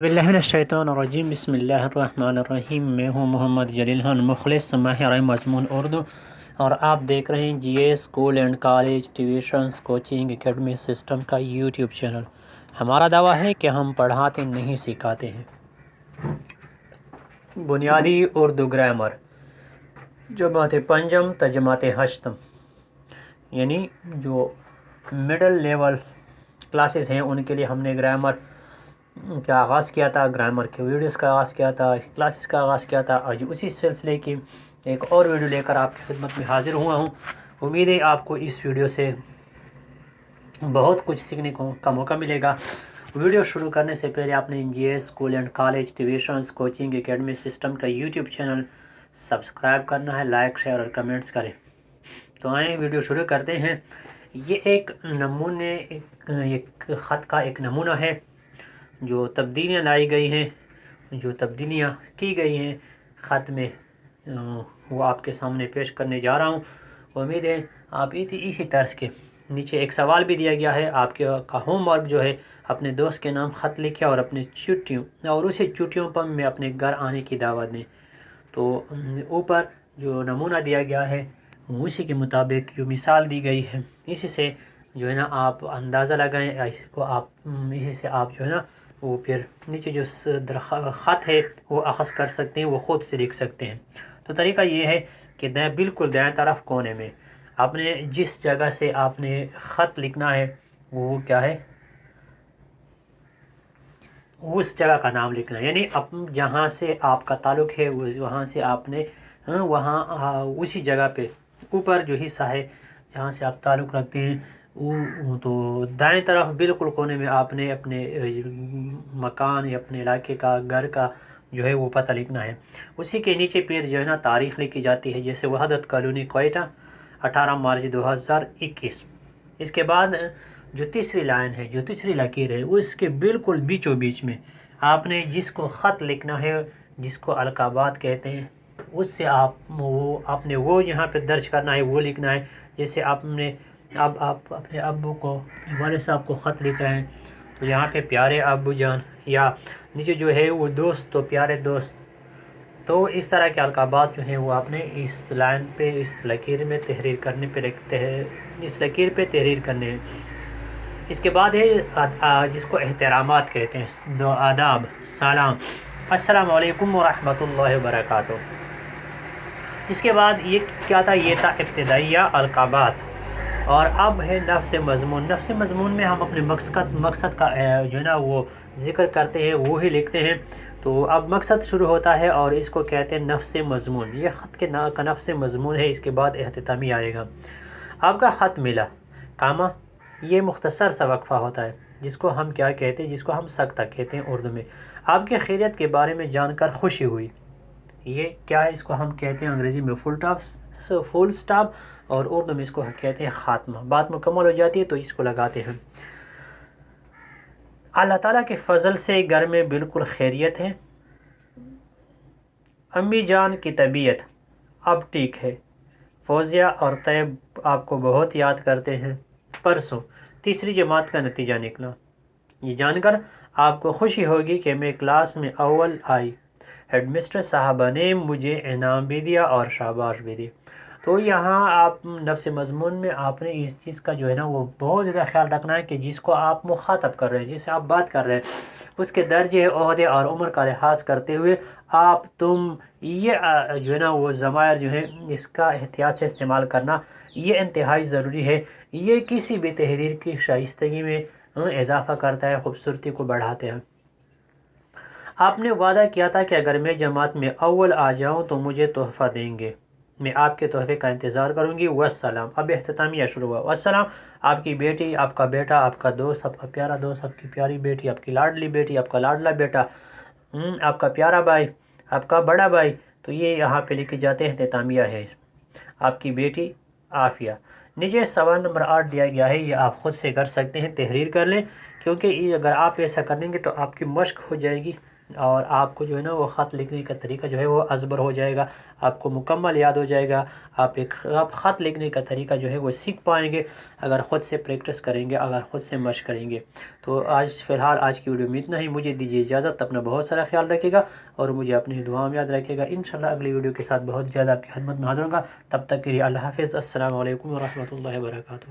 बिस्मिल्लाहिर्रहमानिर्रहीम बिस्मिल्लाहिर्रहमानिर्रहीम। मैं हूँ मोहम्मद जलील खान, मुखलिस माहिर मज़मून उर्दू, और आप देख रहे हैं GS school and college tuitions coaching academy system का यूट्यूब चैनल। हमारा दावा है कि हम पढ़ाते नहीं सिखाते हैं। बुनियादी उर्दू ग्रामर, जमात पंजम त जमात हश्तम, यानी जो मिडल लेवल क्लासेस हैं उनके लिए हमने ग्रामर का आगाज़ किया था, ग्रामर के वीडियोस का आगाज़ किया था, क्लासेस का आगाज़ किया था। आज उसी सिलसिले की एक और वीडियो लेकर आपकी खिदमत में हाज़िर हुआ हूँ। उम्मीद है आपको इस वीडियो से बहुत कुछ सीखने का मौका मिलेगा। वीडियो शुरू करने से पहले आपने GS school and college tuitions coaching academy system का यूट्यूब चैनल सब्सक्राइब करना है, लाइक शेयर और कमेंट्स करें। तो आए वीडियो शुरू करते हैं। ये एक ख़त का एक नमूना है। जो तब्दीलियाँ लाई गई हैं, जो तब्दीलियाँ की गई हैं ख़त में, वो आपके सामने पेश करने जा रहा हूँ। उम्मीद है आप इसी तर्ज के नीचे एक सवाल भी दिया गया है। आपके का होमवर्क जो है, अपने दोस्त के नाम ख़त लिखें और अपनी छुट्टियों और उसी छुट्टियों पर में अपने घर आने की दावत दें। तो ऊपर जो नमूना दिया गया है उसी के मुताबिक जो मिसाल दी गई है, इसी से जो है ना आप अंदाज़ा लगाएं। इसको आप इसी से आप जो है ना वो फिर नीचे जो ख़त है वो अख़ज़ कर सकते हैं, वो ख़ुद से लिख सकते हैं। तो तरीका ये है कि बिल्कुल दाएं तरफ कोने में आपने जिस जगह से आपने ख़त लिखना है वो क्या है, उस जगह का नाम लिखना है। यानी अब जहाँ से आपका ताल्लुक़ है वहाँ से आपने वहाँ उसी जगह पे ऊपर जो हिस्सा है जहाँ से आप ताल्लुक़ रखते हैं वो तो दाएं तरफ बिल्कुल कोने में आपने अपने मकान या अपने इलाके का, घर का जो है वो पता लिखना है। उसी के नीचे फिर जो है ना तारीख़ लिखी जाती है, जैसे वहदत कॉलोनी क्वेटा 18 मार्च 2021। इसके बाद जो तीसरी लाइन है, जो तीसरी लकीर है, उसके बिल्कुल बीचों बीच में आपने जिसको ख़त लिखना है, जिसको अलकाबात कहते हैं, उससे आपने वो यहाँ पे दर्ज करना है, वो लिखना है। जैसे आपने अब आप अपने अब्बू को, वाले साहब को ख़त लिख रहे हैं, तो यहाँ पे प्यारे अब्बू जान, या नीचे जो है वो दोस्त, तो प्यारे दोस्त। तो इस तरह के अलकाबात जो हैं वो आपने इस लाइन पे, इस लकीर में तहरीर करने पे रखते हैं, इस लकीर पे तहरीर करने हैं। इसके बाद है जिसको एहतरामात कहते हैं, दो आदाब, सलाम, अस्सलाम वालेकुम व रहमतुल्लाहि व बरकातुहू। इसके बाद ये क्या था, ये था इब्तिदाइया अलकाबात। और अब है नफ्स मज़मून। नफ्स मज़मून में हम अपने मकसद का जो है ना वो ज़िक्र करते हैं, वो ही लिखते हैं। तो अब मकसद शुरू होता है और इसको कहते हैं नफ्स मज़मून। ये ख़त के का नफ्स मज़मून है। इसके बाद एहतितामी आएगा। आपका ख़त मिला, कामा, ये मुख्तसर सा वक्फ़ा होता है जिसको हम क्या कहते हैं, जिसको हम सख्ता कहते हैं उर्दू में। आपकी खैरियत के बारे में जानकर खुशी हुई, ये क्या है, इसको हम कहते हैं अंग्रेज़ी में फुल स्टॉप, और उर्दू में इसको कहते हैं ख़ात्मा। बात मुकम्मल हो जाती है तो इसको लगाते हैं। अल्लाह ताला के फ़ज़ल से घर में बिल्कुल खैरियत है। अम्मी जान की तबीयत अब ठीक है। फौजिया और तैब आपको बहुत याद करते हैं। परसों तीसरी जमात का नतीजा निकला। ये जानकर आपको खुशी होगी कि मैं क्लास में अव्वल आई। हेडमिस्टर साहबा ने मुझे इनाम भी दिया और शाबाश भी दी। तो यहाँ आप नफ्स मज़मून में आपने इस चीज़ का जो है ना वो बहुत ज़्यादा ख्याल रखना है कि जिसको आप मुखातब कर रहे हैं, जिससे आप बात कर रहे हैं, उसके दर्जे, ओहदे और उम्र का लिहाज करते हुए आप, तुम, ये जो है ना वो ज़मायर जो है इसका एहतियात से इस्तेमाल करना ये इंतहाई ज़रूरी है। ये किसी भी तहरीर की शाइस्तगी में इजाफ़ा करता है, ख़ूबसूरती को बढ़ाते हैं। आपने वादा किया था कि अगर मैं जमात में अव्वल आ जाऊँ तो मुझे तोहफ़ा देंगे। मैं आपके तोहफ़े का इंतज़ार करूँगी। वस्सलाम। अब एहतितामिया शुरू हुआ। वस्सलाम, आपकी बेटी, आपका बेटा, आपका दोस्त, आपका प्यारा दोस्त, आपकी प्यारी बेटी, आपकी लाडली बेटी, आपका लाडला बेटा, आपका प्यारा भाई, आपका बड़ा भाई। तो ये यहाँ पे लिखे जाते हैं, एहतितामिया है। आपकी बेटी आफिया। नीचे सवाल नंबर 8 दिया गया है, ये आप ख़ुद से कर सकते हैं, तहरीर कर लें, क्योंकि अगर आप ऐसा करेंगे तो आपकी मश्क हो जाएगी। اور آپ کو جو ہے نا وہ خط لکھنے کا طریقہ جو ہے وہ ازبر ہو جائے گا، آپ کو مکمل یاد ہو جائے گا، آپ خط لکھنے کا طریقہ جو ہے وہ سیکھ پائیں گے اگر خود سے پریکٹس کریں گے، اگر خود سے مشق کریں گے۔ تو فی الحال آج کی ویڈیو میں اتنا ہی، مجھے دیجیے اجازت، اپنا بہت سارا خیال رکھے گا اور مجھے اپنی دعا میں یاد رکھے گا۔ انشاءاللہ اگلی ویڈیو کے ساتھ بہت زیادہ آپ کی خدمت میں حاضر ہوں گا، تب تک کے لیے اللہ حافظ، السلام علیکم ورحمۃ اللہ وبرکاتہ۔